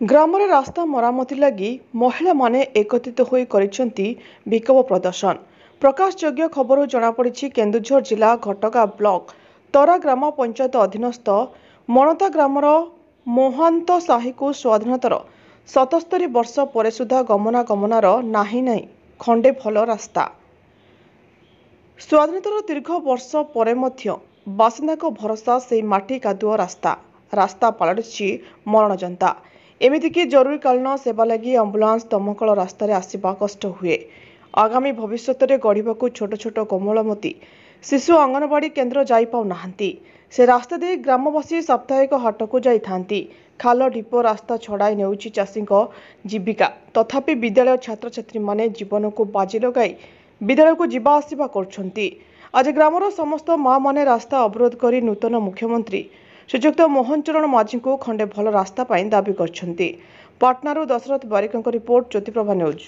ଗ୍ରାମରେ ରାସ୍ତା ମରାମତି ଲାଗି ମହିଳାମାନେ ଏକତ୍ରିତ ହୋଇ କରିଛନ୍ତି ବିକ୍ଷୋଭ ପ୍ରଦର୍ଶନ। ପ୍ରକାଶଯୋଗ୍ୟ ଖବରରୁ ଜଣାପଡ଼ିଛି, କେନ୍ଦୁଝର ଜିଲ୍ଲା ଘଟଗାଁ ବ୍ଲକ ତରା ଗ୍ରାମ ପଞ୍ଚାୟତ ଅଧୀନସ୍ଥ ମଣତା ଗ୍ରାମର ମହାନ୍ତ ସାହିକୁ ସ୍ୱାଧୀନତାର 77 ବର୍ଷ ପରେ ସୁଦ୍ଧା ଗମନାଗମନର ନାହିଁ ଖଣ୍ଡେ ଭଲ ରାସ୍ତା। ସ୍ୱାଧୀନତାର ଦୀର୍ଘ ବର୍ଷ ପରେ ମଧ୍ୟ ବାସିନ୍ଦାଙ୍କ ଭରସା ସେହି ମାଟି କାଦୁଅ ରାସ୍ତା ପାଲଟିଛି ମରଣଯନ୍ତା। ଏମିତିକି ଜରୁରୀକାଳୀନ ସେବା ଲାଗି ଆମ୍ବୁଲାନ୍ସ ଦମକଳ ରାସ୍ତାରେ ଆସିବା କଷ୍ଟ ହୁଏ। ଆଗାମୀ ଭବିଷ୍ୟତରେ ଗଢ଼ିବାକୁ ଛୋଟ ଛୋଟ କୋମଳମତି ଶିଶୁ ଅଙ୍ଗନବାଡ଼ି କେନ୍ଦ୍ର ଯାଇପାରୁନାହାନ୍ତି। ସେ ରାସ୍ତା ଦେଇ ଗ୍ରାମବାସୀ ସାପ୍ତାହିକ ହାଟକୁ ଯାଇଥାନ୍ତି। ଖାଲ ଢିପ ରାସ୍ତା ଛଡ଼ାଇ ନେଉଛି ଚାଷୀଙ୍କ ଜୀବିକା। ତଥାପି ବିଦ୍ୟାଳୟ ଛାତ୍ରଛାତ୍ରୀମାନେ ଜୀବନକୁ ବାଜି ଲଗାଇ ବିଦ୍ୟାଳୟକୁ ଯିବା ଆସିବା କରୁଛନ୍ତି। ଆଜି ଗ୍ରାମର ସମସ୍ତ ମାଆମାନେ ରାସ୍ତା ଅବରୋଧ କରି ନୂତନ ମୁଖ୍ୟମନ୍ତ୍ରୀ ଶ୍ରୀଯୁକ୍ତ ମୋହନ ଚରଣ ମାଝୀଙ୍କୁ ଖଣ୍ଡେ ଭଲ ରାସ୍ତା ପାଇଁ ଦାବି କରିଛନ୍ତି। ପାଟନାରୁ ଦଶରଥ ବାରିକଙ୍କ ରିପୋର୍ଟ, ଜ୍ୟୋତିପ୍ରଭା ନ୍ୟୁଜ୍।